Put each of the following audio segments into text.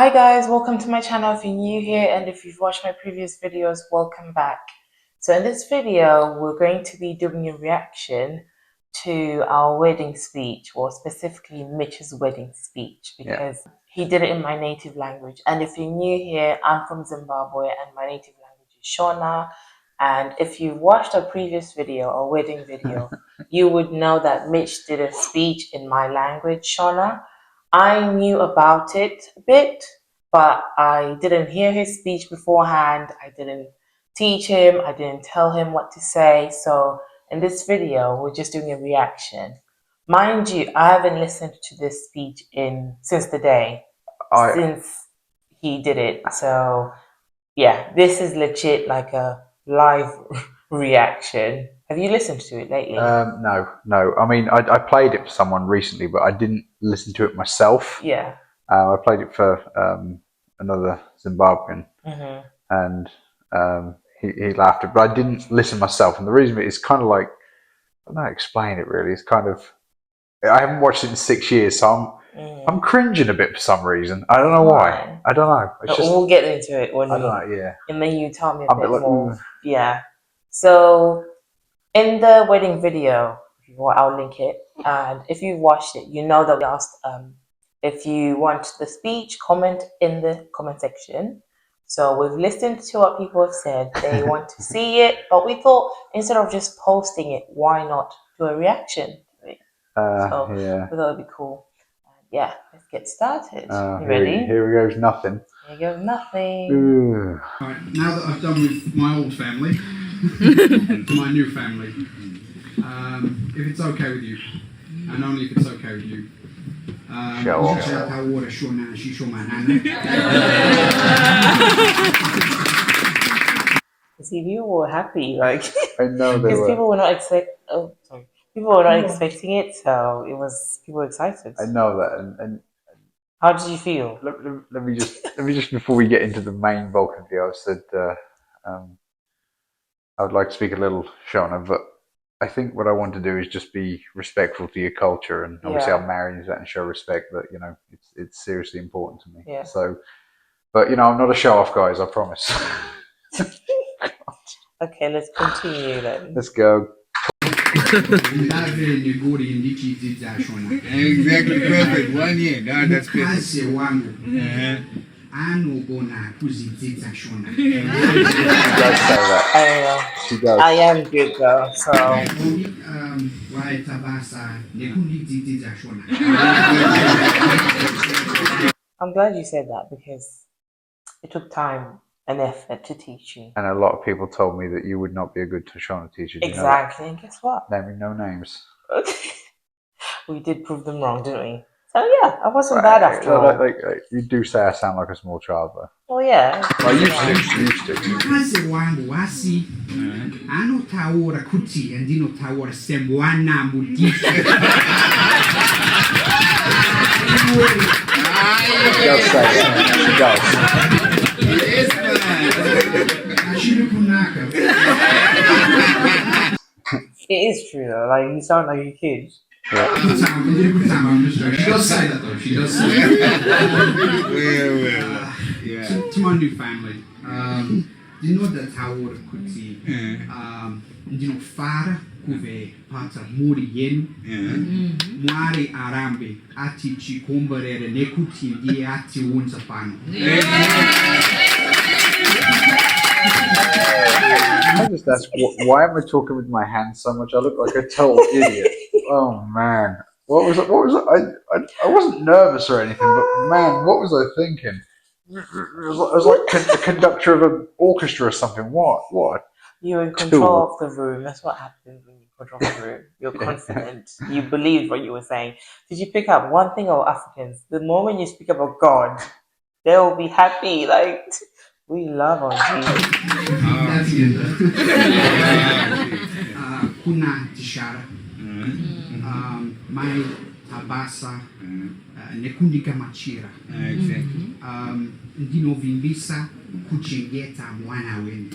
Hi guys, welcome to my channel if you're new here, and if you've watched my previous videos, welcome back. So in this video, we're going to be doing a reaction to our wedding speech, or specifically Mitch's wedding speech, because he did it in my native language. And if you're new here, I'm from Zimbabwe and my native language is Shona. And if you've watched our previous video, our wedding video, you would know that Mitch did a speech in my language, Shona. I knew about it a bit, but I didn't hear his speech beforehand. I didn't teach him. I didn't tell him what to say. So in this video, we're just doing a reaction. Mind you, I haven't listened to this speech since the day, since he did it. So yeah, this is legit like a live reaction. Have you listened to it lately? No. I mean, I played it for someone recently, but I didn't listen to it myself. Yeah. I played it for another Zimbabwean, and he laughed it, but I didn't listen myself. And the reason is kind of like, I don't know how to explain it really. It's kind of, I haven't watched it in 6 years, so I'm cringing a bit for some reason. I don't know why. I don't know. It's just, we'll get into it when and then you tell me a bit more. Yeah. So in the wedding video, I'll link it, and if you watched it, you know that we asked if you want the speech, comment in the comment section. So we've listened to what people have said. They want to see it, but we thought instead of just posting it, why not do a reaction to it? So we thought it'd be cool. Yeah, let's get started. You ready? Here goes nothing. Here goes nothing. Alright, now that I've done with my old family, to my new family, if it's okay with you, and only if it's okay with you, See, people were happy, like I know they were. People were not people were not expecting it, so people were excited. I know that, and how did you feel? Let me just before we get into the main bulk of the video, I said I would like to speak a little Shona, but I think what I want to do is just be respectful to your culture, and obviously I'm married into that and show respect, but you know, it's seriously important to me. Yeah. So, but you know, I'm not a show off, guys, I promise. Okay, let's continue then. Let's go. Exactly, perfect. 1 year. No, that's perfect. She does. I am good though, so I'm glad you said that, because it took time and effort to teach you. And a lot of people told me that you would not be a good Shona teacher. Exactly, and guess what? Naming no names. We did prove them wrong, didn't we? So yeah, I wasn't bad after all. Like, you do say I sound like a small child, though. Oh yeah. I used to. She does say that. She does. It is true though, like you sound like a kid. Yeah. She does say that though, she does say that. To my new family, you know that how would kuti, you know, fara kuve pata muri yenu, mwari arambe, ati chikombarere nekuti die ati unza pano. I just ask, why am I talking with my hands so much? I look like a total idiot. Oh man, what was it? I wasn't nervous or anything, but man, what was I thinking? I was like a conductor of an orchestra or something. What? You're in control of the room. That's what happens when you control the room. You're confident. You believed what you were saying. Did you pick up one thing about Africans? The moment you speak about God, they will be happy. Like, we love our Jesus. Kuna Tishara. My tabasa, nekundika machira. Exactly. Ndinovimbisa kuchengeta mwana wenu.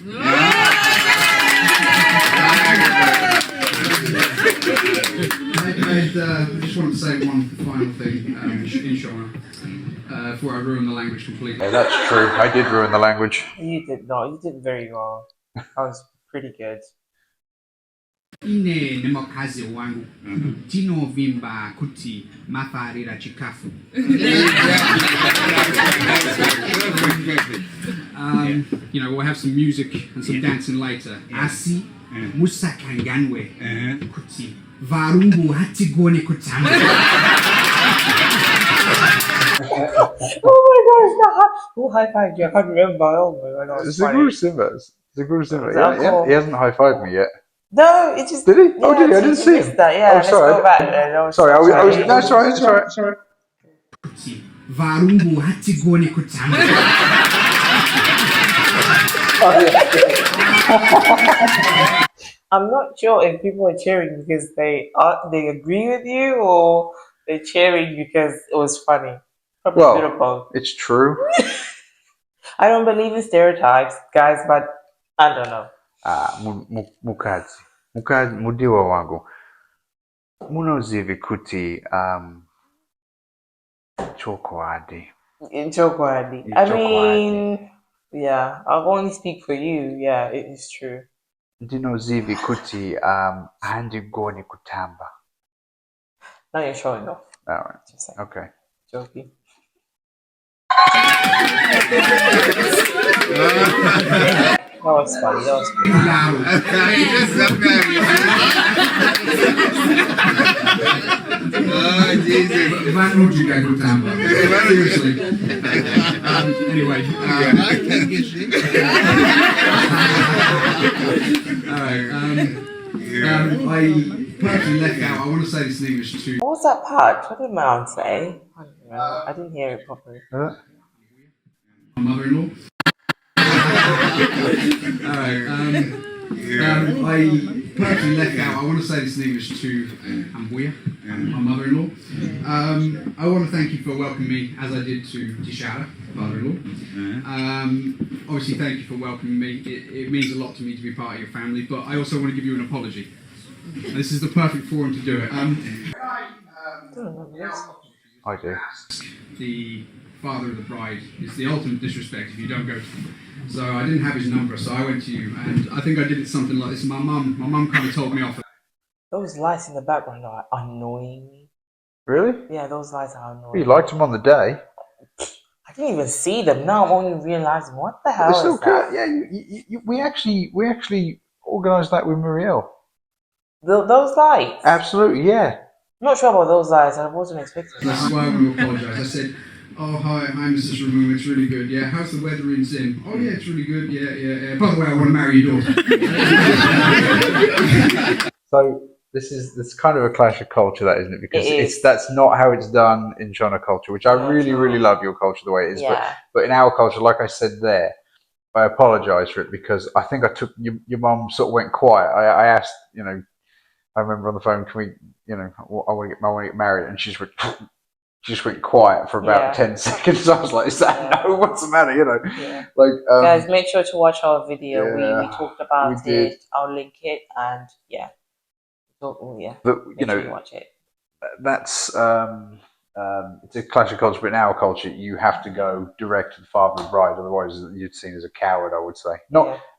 I just want to say one final thing in Shona before I ruin the language completely. Yeah, that's true. I did ruin the language. You did not. You did very well. That was pretty good. Ine nemokazi wangu tinovimba kuti mafarira chikafu. You know, we'll have some music and some dancing later. Asi musakanganwe kuti varungu hatigone kutamba. Oh my gosh! Who high-fived you? I can't remember. Oh my god, that was funny. Zaguru Simba. Zaguru Simba. Was that cool? He hasn't high-fived me yet. No, it just... Did he? Yeah, Oh, did he? I didn't see him. That. Yeah, Oh, let's sorry. go back there. Sorry, I was no, sorry. Kuti varungu hatigone kutamba. I'm not sure if people are cheering because they agree with you or they're cheering because it was funny. Probably a bit of both. It's true. I don't believe in stereotypes, guys, but I don't know. Mukazi, mudiwa wangu. Munozivi kuti chokwadi. Chokwadi. I mean, yeah, I'll only speak for you. Yeah, it is true. Ndinozivi kuti handigoni kutamba. Now you're showing off. All right. Just like Okay. joking. That was funny. That was funny. Oh, Jesus. Vanujiga kutamba. Seriously. Anyway. I can't get shit. I purposely left out. I want to say this in English too. What was that part? What did my aunt say? I don't remember. I didn't hear it properly. Huh? My mother-in-law. I purposely left out. I want to say this in English to Ambuya, my mother-in-law. I want to thank you for welcoming me as I did to Tishara, father-in-law. Obviously, thank you for welcoming me. It means a lot to me to be part of your family, but I also want to give you an apology. And this is the perfect forum to do it. I do. The father of the bride is the ultimate disrespect if you don't go to him. So I didn't have his number, so I went to you, and I think I did it something like this. My mum kind of told me off. Those lights in the background are annoying me. Really? Yeah, those lights are annoying. You liked him on the day. I didn't even see them. Now I'm only realizing what the hell They're is still that? good. Yeah, we actually organised that with Muriel. Those lights? Absolutely, yeah. I'm not sure about those lights. I wasn't expecting That's that. why I'm going to apologise. I said, "Oh hi, Mrs. Ramon. It's really good. Yeah, how's the weather in Zim? Oh yeah, it's really good. Yeah. By the way, I want to marry your daughter." So this kind of a clash of culture, that isn't it? Because It is. that's not how it's done in Shona culture, which I really love your culture the way it is. Yeah. But in our culture, like I said there, I apologise for it because I think I took your mum sort of went quiet. I asked, I remember on the phone, can we, I want to get married, and she just went quiet for about 10 seconds. I was like, is that no? What's the matter? Yeah. Like Guys, make sure to watch our video. Yeah, we talked about we did. it. I'll link it, and yeah. So, yeah. But Make sure you watch it. that's it's a clash of culture. But in our culture, you have to go direct to the father of the bride, otherwise you'd seen as a coward. I would say.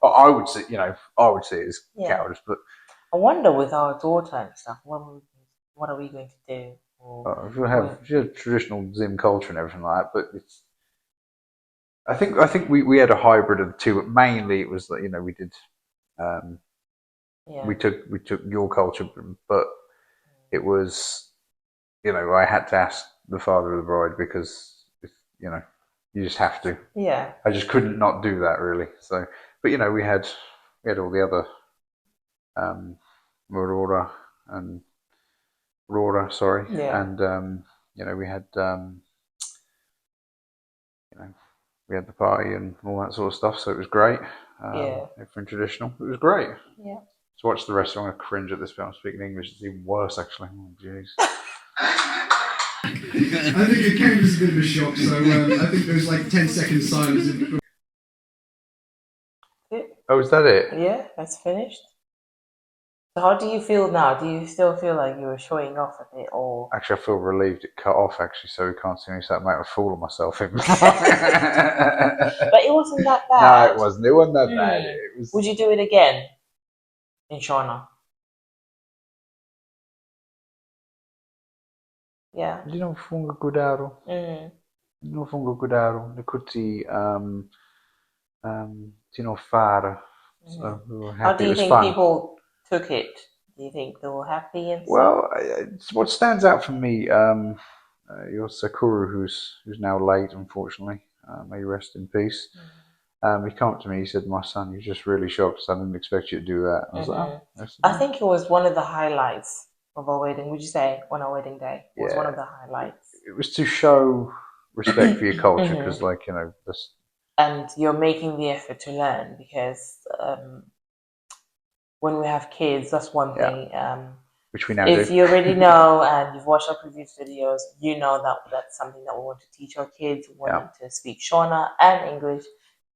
I would say, I would see it as cowardice. But I wonder with our daughter and stuff, what are we going to do? if you have traditional Zim culture and everything like that, but it's. I think we had a hybrid of the two, but mainly it was that we did. We took your culture, but it was, I had to ask the father of the bride because, you just have to. Yeah. I just couldn't not do that really. So, but we had all the other, Rora, sorry, and we had we had the party and all that sort of stuff. So it was great. Everything traditional. It was great. Yeah. To watch the rest, I'm going to cringe at this bit. I'm speaking English. It's even worse, actually. Oh, jeez. I think it came as a bit of a shock, so I think there was like 10 seconds silence. Oh, is that it? Yeah, that's finished. So how do you feel now? Do you still feel like you were showing off a bit, or? Actually, I feel relieved it cut off, actually, so we can't see me, so I make a fool of myself. But it wasn't that No, bad. it wasn't. It wasn't that bad. It was. Would you do it again in Shona? Yeah. You know, VongaiR.W. You know, VongaiR.W. The kuti, you know, fare. So we were happy. How do it you was think fun. people took it? Do you think they were happy and stuff? Well, what stands out for me, your Sakura, who's now late, unfortunately. May you rest in peace. He came up to me. He said, "My son, you're just really shocked. I didn't expect you to do that." I was like, "Oh, I think it was one of the highlights of our wedding. Would you say on our wedding day? It was one of the highlights. It was to show respect for your culture, because, like, you know, this. And you're making the effort to learn, because when we have kids, that's one thing. Which we now if do. you already know and you've watched our previous videos, you know that that's something that we want to teach our kids. We want them to speak Shona and English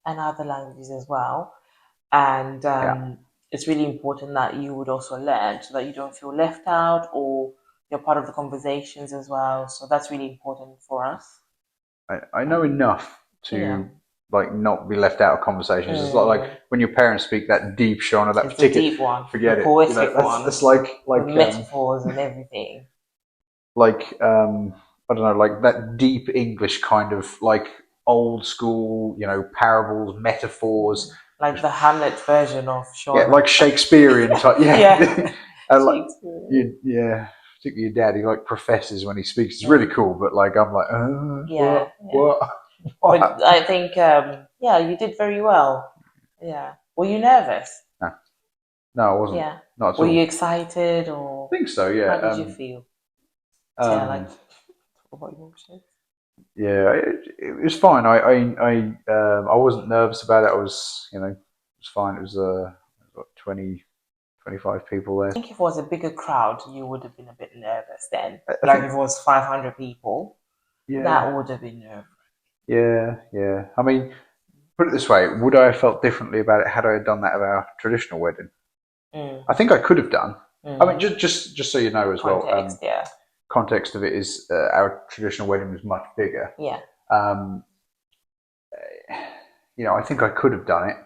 and other languages as well. And it's really important that you would also learn, so that you don't feel left out, or you're part of the conversations as well. So that's really important for us. I know enough to like not be left out of conversations. It's not like when your parents speak that deep Shona, that It's particular the deep one, forget the it. poetic You know, one. that's like metaphors and everything. Like I don't know, like that deep English kind of like old school, you know, parables, metaphors. Like the Hamlet version of Shona. Yeah, like Shakespearean type. Yeah. And like, particularly your dad, he like professes when he speaks. It's really cool, but like I'm like, what? But I think, you did very well. Yeah. Were you nervous? No, I wasn't. Yeah. Not at all. Were you excited, or? I think so. Yeah. How did you feel? Like talk about emotions. Yeah, it was fine. I wasn't nervous about it. I was, you know, it was fine. It was 20, 25 people there. I think if it was a bigger crowd, you would have been a bit nervous then. Like if it was 500 people, that would have been nervous. Yeah. I mean, put it this way: would I have felt differently about it had I done that at our traditional wedding? I think I could have done. I mean, just so you know as Context, well. Context of it is our traditional wedding was much bigger. Yeah. You know, I think I could have done it,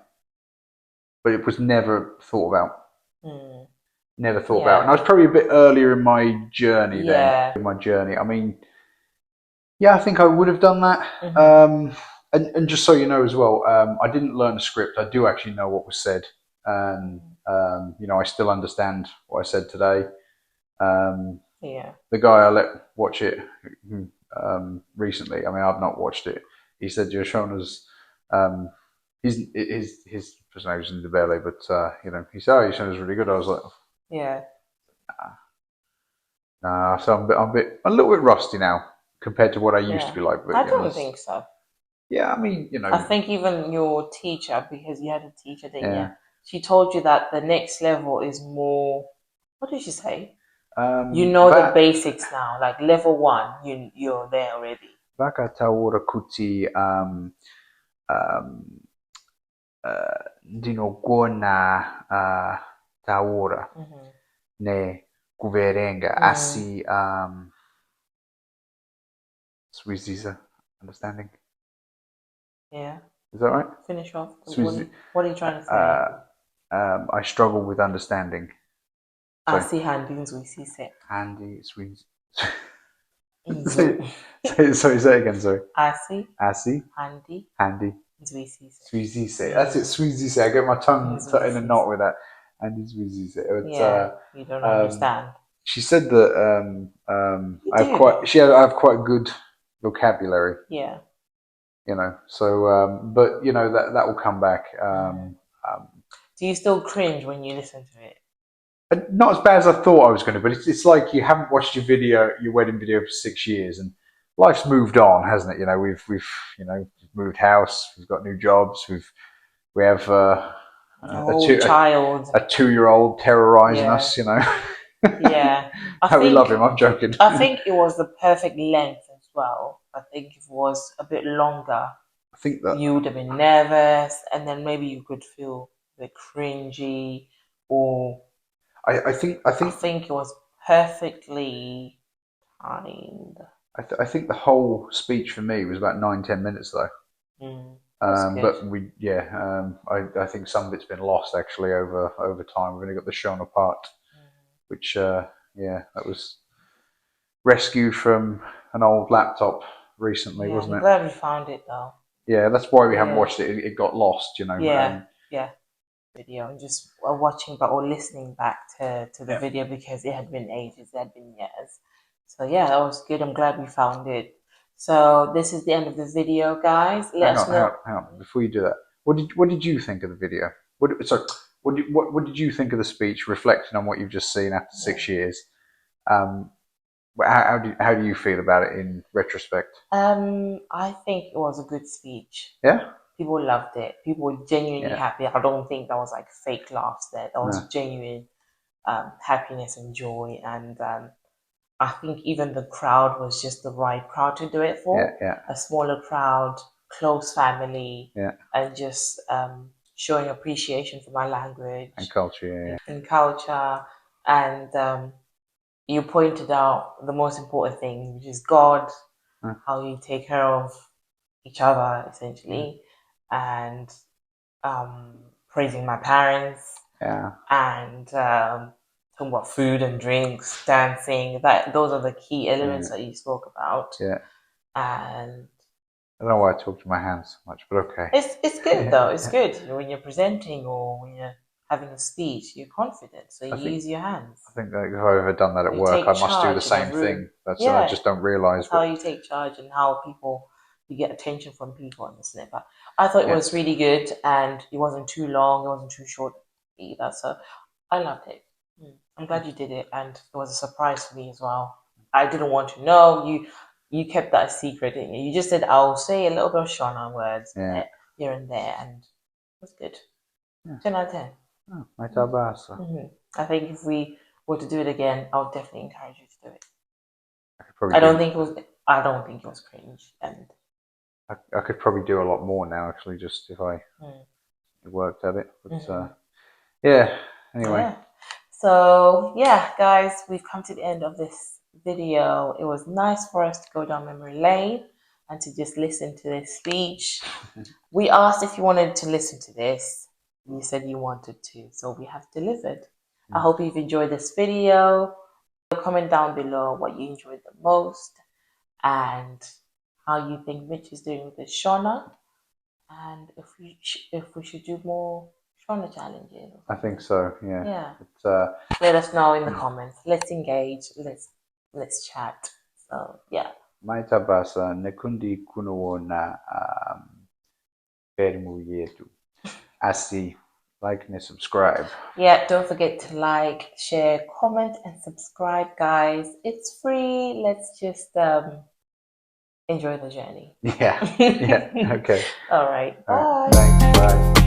but it was never thought about. Never thought about. And I was probably a bit earlier in my journey then. In my journey. I mean, yeah, I think I would have done that. And just so you know as well, I didn't learn the script. I do actually know what was said. And, you know, I still understand what I said today. The guy I let watch it recently, I mean, I've not watched it. He said Shona's, his personality was in the belly, but, you know, he said, oh, Shona's really good. I was like, nah. So I'm a little bit rusty now compared to what I used to be like. But I don't think so. Yeah, I mean, you know. I think even your teacher, because you had a teacher, didn't you? She told you that the next level is more. What did she say? You know the basics now, like level 1. You're there already. VongaiR.W kuti ndinogona taura nekuverenga asi Swiziza, understanding. Yeah. Is that right? Finish off. What are you trying to say? I struggle with understanding. Asi handi nzwisise. Handi Swiss. Sorry, say it again. Sorry. Asi. Handi. Nzwisise. That's it. Nzwisise. I get my tongue in a knot with that. Handi Nzwisise. You don't understand. She said that I have quite good vocabulary. Yeah. You know, so but you know that will come back. Do you still cringe when you listen to it? Not as bad as I thought I was going to, but it's like you haven't watched your wedding video for 6 years, and life's moved on, hasn't it? You know, we've moved house, we've got new jobs, we have a 2-year-old terrorizing us. You know, Yeah. How we love him. I'm joking. I think it was the perfect length as well. I think if it was a bit longer, I think that you would have been nervous, and then maybe you could feel a bit cringy, or I think I think it was perfectly timed. I think the whole speech for me was about 9-10 minutes though. That's good. But I think some of it's been lost actually over time. We've only got the Shona part, which that was rescued from an old laptop recently, Yeah, wasn't I'm it? glad we found it though. Yeah, that's why we haven't Yeah. watched it. It got lost, you know. Yeah, yeah. Video and just watching back or listening back to the Yeah. video because it had been ages, it had been years. So yeah, that was good. I'm glad we found it. So this is the end of the video, guys. Let us know. Hang on. Before you do that, what did you think of the video? What did you think of the speech, reflecting on what you've just seen after 6 years? How do you feel about it in retrospect? I think it was a good speech. Yeah. People loved it. People were genuinely happy. I don't think that was like fake laughs there. That was genuine happiness and joy. And I think even the crowd was just the right crowd to do it for. Yeah. A smaller crowd, close family, Yeah. and just showing appreciation for my language And culture, and culture. And you pointed out the most important thing, which is God, how you take care of each other, essentially, and praising my parents, and talking about food and drinks, dancing. Those are the key elements that you spoke about. Yeah. And I don't know why I talk to my hands so much, but okay. It's good though. It's good when you're presenting or when you're having a speech. You're confident, so you use your hands. I think that if I've ever done that at work, I must do the same thing. I just don't realise. That's how you take charge and how you get attention from people in the snip. But I thought it was really good, and it wasn't too long. It wasn't too short either. So I loved it. I'm glad you did it, and it was a surprise for me as well. I didn't want to know. You kept that a secret, didn't you? You just said, I'll say a little bit of Shona words here and there, and it was good. 10 out of 10. Oh, muito basta. I think if we were to do it again, I would definitely encourage you to do it. I don't think it was cringe, and I could probably do a lot more now, actually, just if I worked at it. But anyway. Yeah. So yeah, guys, we've come to the end of this video. It was nice for us to go down memory lane and to just listen to this speech. We asked if you wanted to listen to this. You said you wanted to, so we have delivered. I hope you've enjoyed this video. Comment down below what you enjoyed the most and how you think Mitch is doing with the Shona, and if we should do more Shona challenges. I think so. Yeah. Yeah. Let us know in the comments. Let's engage. Let's chat. So yeah. Maita basa nekundi kuno na permu yetu. Asi. Like and subscribe. Yeah, don't forget to like, share, comment, and subscribe, guys. It's free. Let's just enjoy the journey. Yeah. Okay. All right. Bye. Thanks. Bye.